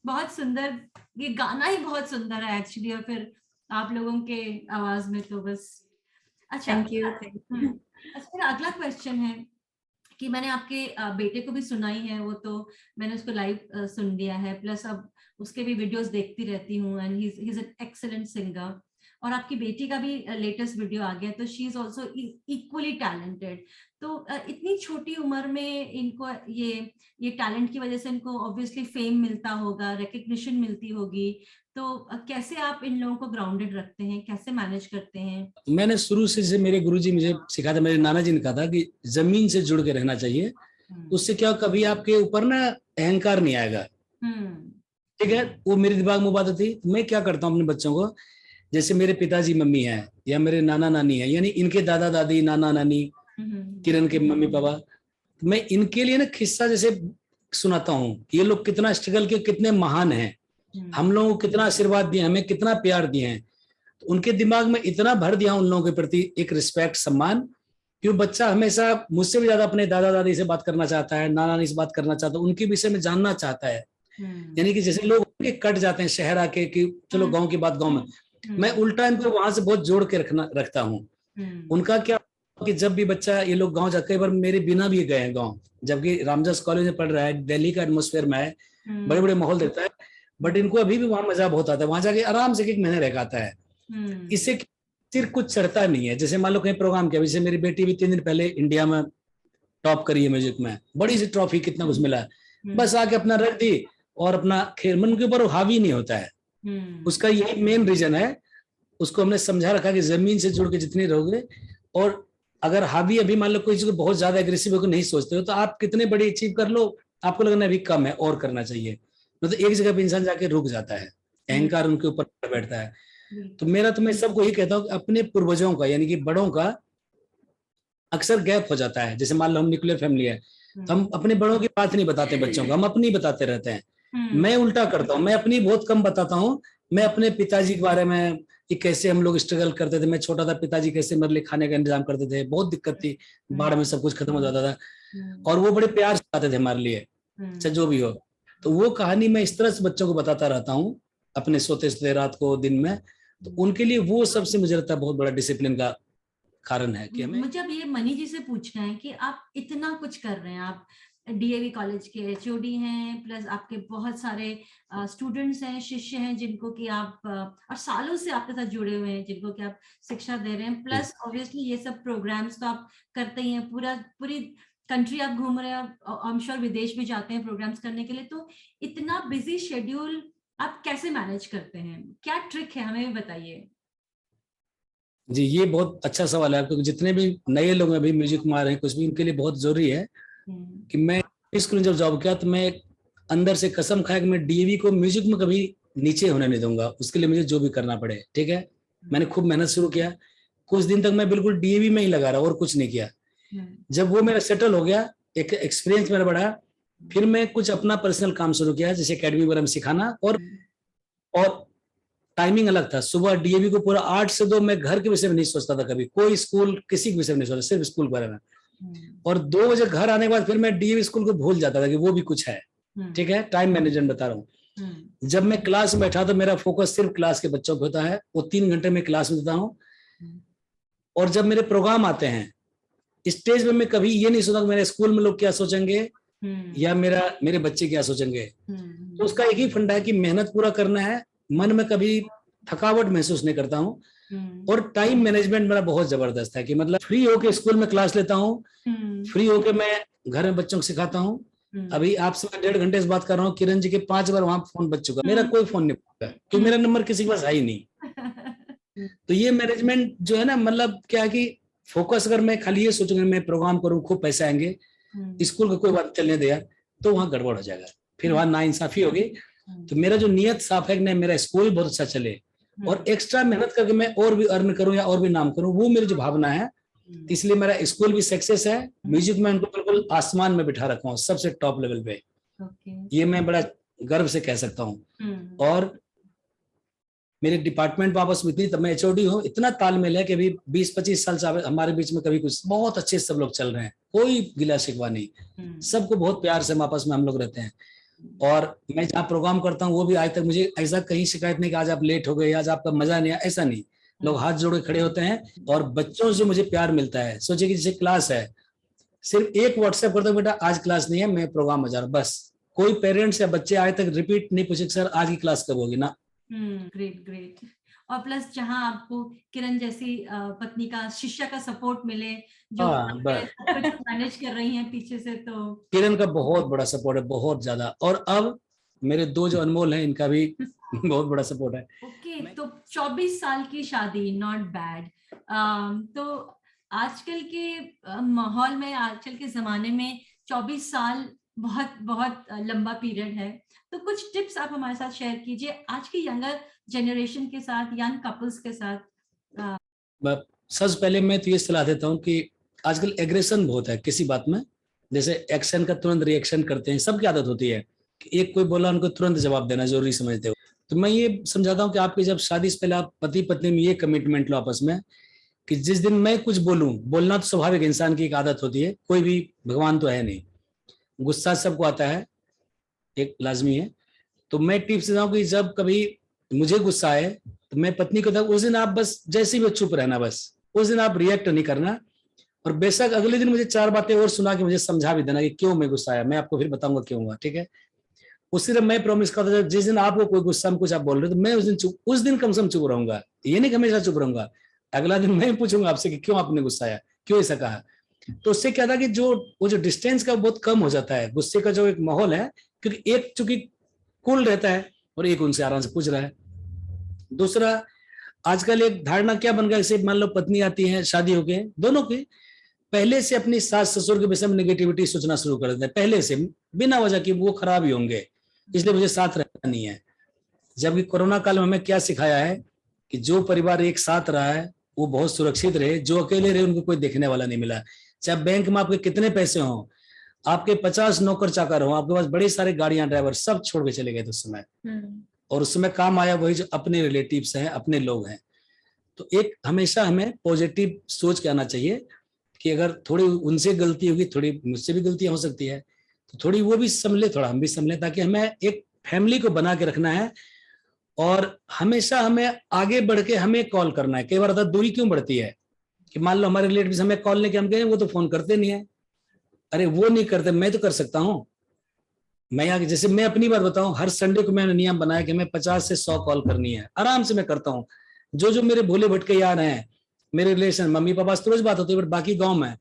बहुत सुंदर, ये गाना ही बहुत सुंदर है एक्चुअली, और फिर आप लोगों के आवाज में तो बस। अच्छा, थैंक यू। अच्छा, मेरा अगला क्वेश्चन है कि मैंने आपके बेटे को भी सुनाई है, वो तो मैंने उसको लाइव सुन लिया है, प्लस अब उसके भी वीडियोस देखती रहती हूँ, and he is an excellent singer. और आपकी बेटी का भी लेटेस्ट वीडियो आ गया, तो she is also equally talented. तो इतनी छोटी उम्र में इनको ये टैलेंट की वजह से इनको ऑब्वियसली फेम मिलता होगा, रिकग्निशन मिलती होगी, तो कैसे आप इन लोगों को ग्राउंडेड रखते हैं, कैसे मैनेज करते हैं? मैंने शुरू से मेरे गुरुजी मुझे सिखाया था, मेरे नाना जी ने कहा था कि जमीन से जुड़ के रहना चाहिए, उससे क्या कभी आपके ऊपर ना अहंकार नहीं आएगा। ठीक है, वो मेरे दिमाग में बात थी। मैं क्या करता हूँ अपने बच्चों को, जैसे मेरे पिताजी मम्मी हैं या मेरे नाना नानी है, यानी इनके दादा दादी नाना नानी, किरण के मम्मी पापा, मैं इनके लिए ना किस्सा जैसे सुनाता हूँ, ये लोग कितना स्ट्रगल के कितने महान हैं, हम लोगों को कितना आशीर्वाद दिए, हमें कितना प्यार दिए हैं। तो उनके दिमाग में इतना भर दिया उन लोगों के प्रति एक रिस्पेक्ट सम्मान, क्यों बच्चा हमेशा मुझसे भी ज्यादा अपने दादा दादी से बात करना चाहता है, नाना नानी से बात करना चाहता है, उनके विषय में जानना चाहता है। यानी कि जैसे लोग कट जाते हैं शहर आके कि चलो गांव की बात गांव में, मैं उल्टा इनको वहां से बहुत जोड़ के रखता हूँ। उनका क्या कि जब भी बच्चा, ये लोग गांव जाकर, कई बार मेरे बिना भी गए हैं गांव, जबकि रामदास कॉलेज में पढ़ रहा है, दिल्ली का एटमोस्फेयर में है, बड़े बड़े माहौल देता है, बट इनको अभी भी वहां मजा बहुत आता है, वहां जाके आराम से 1 महीने रह आता है। इससे सिर कुछ चढ़ता नहीं है। जैसे मान लो कहीं प्रोग्राम किया, जैसे मेरी बेटी भी 3 दिन पहले इंडिया में टॉप करी है म्यूजिक में, बड़ी सी ट्रॉफी, कितना कुछ मिला, बस आके अपना रख दी और अपना खेल, मन के ऊपर हावी नहीं होता है। उसका यही मेन रीजन है। उसको हमने समझा रखा कि जमीन से जुड़ के जितनी रहोगे, और अगर हावी अभी मान लो कोई चीज को बहुत ज्यादा एग्रेसिव होकर नहीं सोचते हो, तो आप कितने बड़ी अचीव कर लो, आपको लगना अभी कम है और करना चाहिए। मतलब एक जगह पे इंसान जाके रुक जाता है, अहंकार उनके ऊपर बैठता है। तो मेरा तो मैं सबको यही कहता हूँ कि अपने पूर्वजों का, यानी कि बड़ों का अक्सर गैप हो जाता है। जैसे मान लो हम न्यूक्लियर फैमिली है, तो हम अपने बड़ों की बात नहीं बताते बच्चों को, हम अपनी बताते रहते हैं। मैं उल्टा करता हूँ, मैं अपनी बहुत कम बताता हूँ। मैं अपने पिताजी के बारे में कि कैसे हम लोग स्ट्रगल करते थे, मैं छोटा था, पिताजी कैसे मेरे लिए खाने का इंतजाम करते थे, बहुत दिक्कत थी, बाढ़ में सब कुछ खत्म हो जाता था, और वो बड़े प्यार से आते थे हमारे लिए, चाहे जो भी हो। तो वो कहानी मैं इस तरह से बच्चों को बताता रहता हूँ, अपने सोते सोते रात को दिन में। तो उनके लिए वो सबसे मुझे लगता है बहुत बड़ा डिसिप्लिन का कारण है कि हमें। मुझे अब ये मनी जी से पूछना है कि आप इतना कुछ कर रहे हैं, आप डीएवी कॉलेज के एचओडी हैं, प्लस आपके बहुत सारे स्टूडेंट्स हैं, शिष्य हैं जिनको कि आप और सालों से आपके साथ जुड़े हुए हैं, जिनको कि आप शिक्षा दे रहे हैं, प्लस ऑब्वियसली ये सब प्रोग्राम्स तो आप करते ही हैं, पूरी कंट्री आप घूम रहे हैं, आई एम श्योर विदेश भी जाते हैं प्रोग्राम्स करने के लिए। तो इतना बिजी शेड्यूल आप कैसे मैनेज करते हैं, क्या ट्रिक है, हमें भी बताइए। जी, ये बहुत अच्छा सवाल है, क्योंकि जितने भी नए लोग अभी म्यूजिक में आ रहे हैं कुछ भी, उनके लिए बहुत जरूरी है कि मैं स्कूल में जब जॉब किया तो मैं अंदर से कसम खाया कि मैं डीएवी को म्यूजिक में कभी नीचे होने नहीं दूंगा, उसके लिए मुझे जो भी करना पड़े। ठीक है, मैंने खूब मेहनत शुरू किया, कुछ दिन तक मैं बिल्कुल डीएवी में ही लगा रहा और कुछ नहीं किया। जब वो मेरा सेटल हो गया, एक एक्सपीरियंस मेरा बढ़ा, फिर मैं कुछ अपना पर्सनल काम शुरू किया, जैसे एकेडमी वगैरह में सिखाना, और टाइमिंग अलग था। सुबह डीएवी को पूरा 8 से 2 मैं घर के विषय में नहीं सोचता था, कभी कोई स्कूल किसी के विषय में नहीं सोचता, सिर्फ स्कूल के बारे में। और 2 बजे घर आने के बाद फिर मैं डीएवी स्कूल को भूल जाता था कि वो भी कुछ है। ठीक है, टाइम मैनेजमेंट बता रहा हूँ। जब मैं क्लास में बैठा तो मेरा फोकस सिर्फ क्लास के बच्चों पे होता है, वो 3 घंटे में क्लास में देता हूँ। और जब मेरे प्रोग्राम आते हैं स्टेज में, मैं कभी ये नहीं सोचता मेरे स्कूल में लोग क्या सोचेंगे या मेरे बच्चे क्या सोचेंगे। तो उसका एक ही फंडा है कि मेहनत पूरा करना है, मन में कभी थकावट महसूस नहीं करता हूँ। और टाइम मैनेजमेंट मेरा बहुत जबरदस्त है कि मतलब फ्री होके स्कूल में क्लास लेता हूँ, फ्री होके मैं घर में बच्चों को सिखाता हूँ। अभी आपसे मैं 1.5 घंटे से बात कर रहा हूँ, किरण जी के 5 बार वहां फोन बच चुका, मेरा कोई फोन नहीं पकड़ा क्योंकि मेरा नंबर किसी के पास है ही नहीं। तो ये मैनेजमेंट जो है ना, मतलब क्या है कि फोकस, अगर मैं खाली ये सोचूंगा मैं प्रोग्राम करूँ खूब पैसे आएंगे, स्कूल का कोई बात चलने दे यार, तो वहां गड़बड़ हो जाएगा, फिर वहां नाइंसाफी होगी। तो मेरा जो नियत साफ है कि नहीं, मेरा स्कूल बहुत अच्छा चले और एक्स्ट्रा मेहनत करके मैं और भी अर्न करूं या और भी नाम करूं, वो मेरी जो भावना है। इसलिए मेरा स्कूल भी सक्सेस है, म्यूजिक में उनको बिल्कुल आसमान में बिठा रखा हूं, सबसे टॉप लेवल पे। ये मैं बड़ा गर्व से कह सकता हूँ। और मेरे डिपार्टमेंट वापस में इतनी, तब मैं एचओडी हूँ, इतना तालमेल है कि अभी 20-25 साल से हमारे बीच में कभी कुछ बहुत अच्छे सब लोग चल रहे हैं, कोई गिला शिकवा नहीं, सबको बहुत प्यार से आपस में हम लोग रहते हैं। और मैं जहाँ प्रोग्राम करता हूँ वो भी आज तक मुझे ऐसा कहीं शिकायत नहीं कि आज आप लेट हो गए, आज आपका मजा नहीं आया, ऐसा नहीं। लोग हाथ जोड़ के खड़े होते हैं और बच्चों से मुझे प्यार मिलता है। सोचिए कि जैसे क्लास है, सिर्फ एक व्हाट्सएप करता हूँ, बेटा आज क्लास नहीं है, मैं प्रोग्राम में जा रहा हूँ, बस। कोई पेरेंट्स या बच्चे आज तक रिपीट नहीं पूछे सर आज की क्लास कब होगी ना। Great great. और प्लस जहां आपको किरण जैसी पत्नी का, शिष्या का सपोर्ट मिले जो मैनेज कर रही हैं पीछे से, तो किरण का बहुत बड़ा सपोर्ट है, बहुत ज्यादा। और अब मेरे 2 जो अनमोल हैं, इनका भी बहुत बड़ा सपोर्ट है। ओके, तो 24 साल की शादी, नॉट बैड। तो आजकल के माहौल में, आजकल के जमाने में 24 साल बहुत बहुत लंबा पीरियड है। तो कुछ टिप्स आप हमारे साथ शेयर कीजिए आज की यंगर जनरेशन के साथ, यंग कपल्स के साथ। सबसे पहले मैं तो ये सलाह देता हूँ कि आजकल एग्रेशन बहुत है किसी बात में, जैसे एक्शन का तुरंत रिएक्शन करते हैं, सबकी आदत होती है कि एक कोई बोला उनको तुरंत जवाब देना जरूरी समझते हो। तो मैं ये समझाता हूँ कि आपकी जब शादी से पहले आप पति पत्नी में ये कमिटमेंट लो आपस में कि जिस दिन मैं कुछ बोलूं, बोलना तो स्वाभाविक इंसान की एक आदत होती है, कोई भी भगवान तो है नहीं, गुस्सा सबको आता है, एक लाजमी है। तो मैं टिप्स देता हूँ कि जब कभी मुझे गुस्सा आए तो मैं पत्नी को उस दिन आप बस जैसे भी चुप रहना, बस उस दिन आप रिएक्ट नहीं करना। और बेशक अगले दिन मुझे 4 बातें और सुना के मुझे समझा भी देना कि क्यों मैं गुस्सा आया, मैं आपको फिर बताऊंगा क्यों हुआ। ठीक है, उसी दिन मैं प्रॉमिस करता हूँ जिस दिन आपको कोई गुस्सा में कुछ आप बोल रहे हो तो मैं उस दिन कम से कम चुप रहूंगा, ये नहीं कि हमेशा चुप रहूंगा। अगला दिन मैं पूछूंगा आपसे कि क्यों आपने गुस्सा आया, क्यों ऐसा कहा। तो उससे क्या था कि वो जो डिस्टेंस का बहुत कम हो जाता है, गुस्से का जो एक माहौल है, क्योंकि एक चूंकि कूल रहता है और एक उनसे आराम से पूछ रहा है। दूसरा, आजकल एक धारणा क्या बन गया, जैसे मान लो पत्नी आती है शादी होके, दोनों की पहले से अपनी सास ससुर के विषय में नेगेटिविटी सोचना शुरू कर देते हैं पहले से, बिना वजह की वो खराब ही होंगे, इसलिए मुझे साथ रहना नहीं है। जबकि कोरोना काल में हमें क्या सिखाया है कि जो परिवार एक साथ रहा है वो बहुत सुरक्षित रहे, जो अकेले रहे उनको कोई देखने वाला नहीं मिला। चाहे बैंक में आपके कितने पैसे हों, आपके 50 नौकर चाकर हों, आपके पास बड़े सारे गाड़ियां ड्राइवर, सब छोड़ के चले गए थे उस समय। और उस समय काम आया वही जो अपने रिलेटिव्स हैं, अपने लोग हैं। तो एक हमेशा हमें पॉजिटिव सोच के आना चाहिए कि अगर थोड़ी उनसे गलती होगी, थोड़ी मुझसे भी गलतियां हो सकती है, तो थोड़ी वो भी संभले, थोड़ा हम भी संभले, ताकि हमें एक फैमिली को बना के रखना है। और हमेशा हमें आगे बढ़ के हमें कॉल करना है। कई बार दूरी क्यों बढ़ती है कि मान लो हमारे रिलेटिव्स हमें कॉल नहीं किया, हम कहें वो तो फोन करते नहीं है, अरे वो नहीं करते, मैं तो कर सकता हूँ। मैं यहाँ जैसे मैं अपनी बात बताऊं, हर संडे को मैंने नियम बनाया कि मैं 50 से 100 कॉल करनी है, आराम से मैं करता हूँ। जो जो मेरे भोले भटके यार हैं, मेरे रिलेशन, मम्मी पापा से तो रोज बात होती है, बट बाकी गाँव में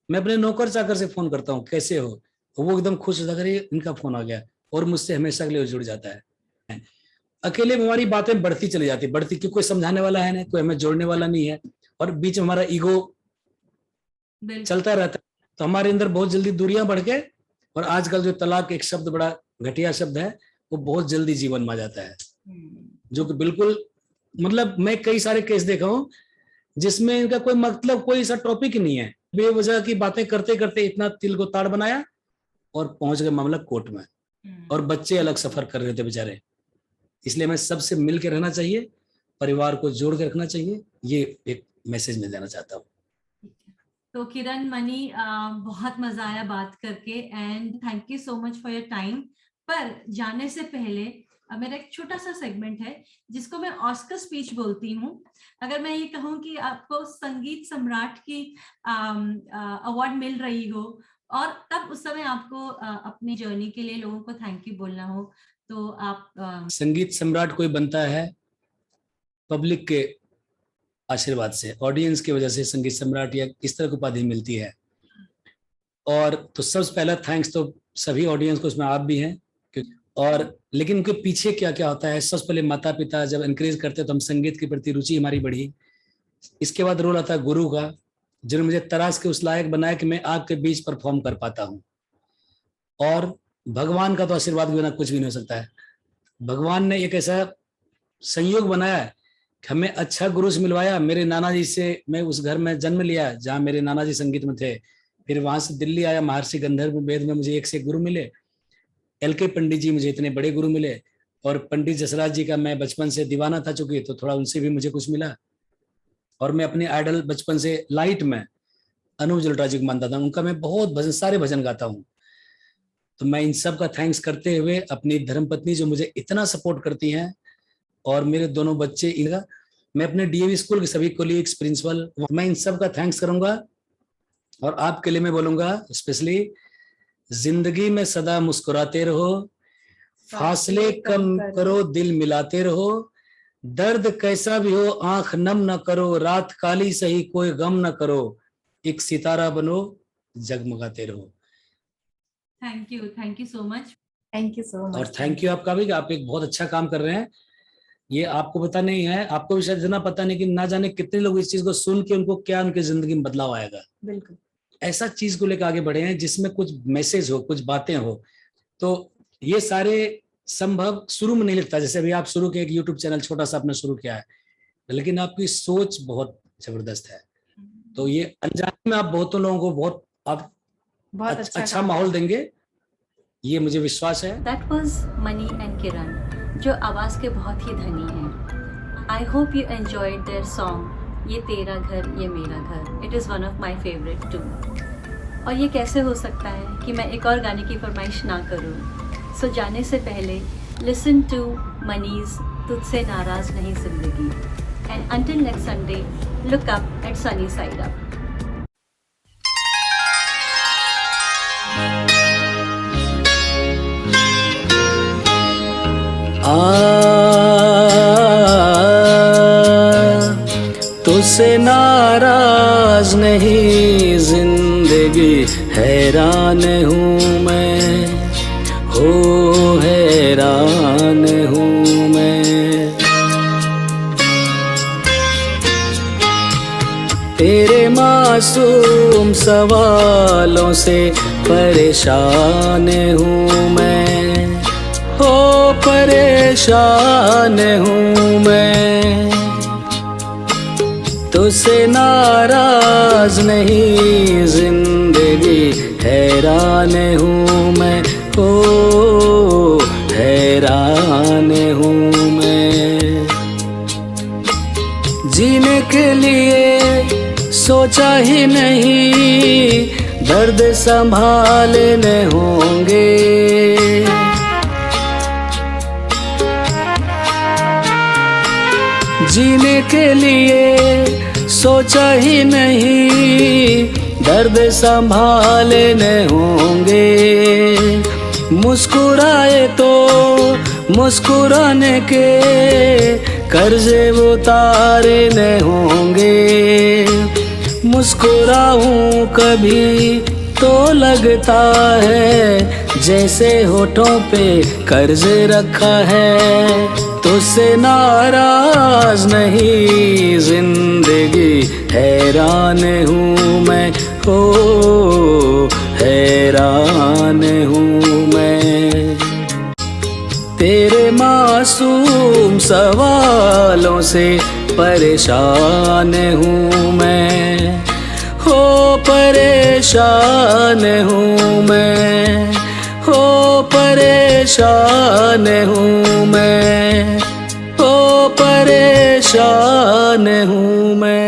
मैं अपने नौकर चाकर से फोन करता हूँ, कैसे हो, वो एकदम खुश होता है, इनका फोन आ गया, और मुझसे हमेशा के लिए जुड़ जाता है। अकेले में हमारी बातें बढ़ती चली जाती, बढ़ती, क्योंकि कोई समझाने वाला है नहीं, कोई हमें जोड़ने वाला नहीं है, और बीच में हमारा ईगो चलता रहता है, तो हमारे अंदर बहुत जल्दी दूरियां बढ़ के, और आजकल जो तलाक एक शब्द बड़ा घटिया शब्द है, वो बहुत जल्दी जीवन में आ जाता है, जो कि बिल्कुल, मतलब मैं कई सारे केस देखा हूं जिसमें इनका कोई मतलब, कोई ऐसा टॉपिक ही नहीं है, बेवजह की बातें करते करते इतना तिल को ताड़ बनाया और पहुंच गए मामला कोर्ट में, और बच्चे अलग सफर कर रहे थे बेचारे। इसलिए मैं सबसे मिल के रहना चाहिए, परिवार को जोड़ के रखना चाहिए, ये एक मैसेज मैं देना चाहता हूँ। तो किरण, मनी, बहुत मजा आया बात करके, and thank you so much for your time. पर जाने से पहले मेरा एक छोटा सा सेगमेंट है जिसको मैं ऑस्कर स्पीच बोलती हूँ। अगर मैं ये कहूँ कि आपको संगीत सम्राट की अवार्ड मिल रही हो, और तब उस समय आपको अपनी जर्नी के लिए लोगों को थैंक यू बोलना हो, तो आप संगीत सम्राट कोई बनता है पब्लिक के आशीर्वाद से, ऑडियंस की वजह से संगीत सम्राट या इस तरह की उपाधि मिलती है। और तो सबसे पहला थैंक्स तो सभी ऑडियंस को, उसमें आप भी हैं, और लेकिन उनके पीछे क्या क्या होता है, सबसे पहले माता पिता जब एनकरेज करते हैं तो हम संगीत के प्रति रुचि हमारी बढ़ी। इसके बाद रोल आता है गुरु का, जिन्होंने मुझे तराश के उस लायक बनाया कि मैं आपके बीच परफॉर्म कर पाता हूँ। और भगवान का तो आशीर्वाद बिना कुछ भी नहीं हो सकता है। भगवान ने एक ऐसा संयोग बनाया है कि हमें अच्छा गुरु से मिलवाया। मेरे नाना जी से मैं उस घर में जन्म लिया जहाँ मेरे नाना जी संगीत में थे, फिर वहां से दिल्ली आया, महर्षि गंधर्व वेद में मुझे एक से गुरु मिले, LK पंडित जी मुझे इतने बड़े गुरु मिले, और पंडित जसराज जी का मैं बचपन से दीवाना था चूंकि, तो थोड़ा उनसे भी मुझे कुछ मिला। और मैं अपने आइडल बचपन से लाइट में अनूप जलोटा जी को मानता था, उनका मैं बहुत भजन, सारे भजन गाता हूँ। तो मैं इन सब का थैंक्स करते हुए अपनी धर्मपत्नी जो मुझे इतना सपोर्ट करती हैं, और मेरे दोनों बच्चे, इनका मैं अपने DAV स्कूल के सभी कोलीग्स, प्रिंसिपल, मैं इन सब का थैंक्स करूंगा। और आपके लिए मैं बोलूंगा स्पेशली, जिंदगी में सदा मुस्कुराते रहो, फासले कम करो, दिल मिलाते रहो, दर्द कैसा भी हो आंख नम न करो, रात काली सही कोई गम न करो, एक सितारा बनो जगमगाते रहो। Thank you so much. Thank you so much. और थैंक यू आपका भी कि आप एक बहुत अच्छा काम कर रहे हैं। ये आपको पता नहीं है, आपको भी शायद इतना पता नहीं कि ना जाने कितने लोग इस चीज को सुन के उनको क्या उनकी जिंदगी में बदलाव आएगा। बिल्कुल ऐसा चीज को लेकर आगे बढ़े हैं जिसमें कुछ मैसेज हो, कुछ बातें हो। तो ये सारे संभव शुरू में नहीं लगता, जैसे अभी आप शुरू के एक YouTube चैनल छोटा सा आपने शुरू किया है, लेकिन आपकी सोच बहुत जबरदस्त है। तो ये अनजाने में आप बहुतों लोगों को बहुत अच्छा माहौल देंगे, ये मुझे विश्वास है। That was Mani and Kiran, जो आवाज के बहुत ही धनी हैं। I hope you enjoyed their song ये तेरा घर ये मेरा घर। It is one of my favourite too. और ये कैसे हो सकता है कि मैं एक और गाने की फरमाइश ना करूं। सो जाने से पहले लिसन टू मनीज तुझसे नाराज नहीं जिंदगी, and until next Sunday look up at Sunny side up. तुझसे नाराज नहीं जिंदगी, हैरान हूँ मैं, हो हैरान हूँ मैं। तेरे मासूम सवालों से परेशान हूँ मैं, हो परेशान हूँ मैं। तुझसे नाराज नहीं जिंदगी, हैरान हूँ मैं, ओ हैरान हूँ मैं। जीने के लिए सोचा ही नहीं, दर्द संभालने होंगे। जीने के लिए सोचा ही नहीं, दर्द संभालने होंगे। मुस्कुराए तो मुस्कुराने के कर्जे उतारने होंगे। मुस्कुराऊं कभी तो लगता है जैसे होठों पे कर्जे रखा है। तुझसे नाराज नहीं जिंदगी हैरान हूँ मैं, हो हैरान हूँ मैं। तेरे मासूम सवालों से परेशान हूँ मैं, हो परेशान हूँ मैं, हो परेशान हूँ मैं, हो परेशान हूँ मैं।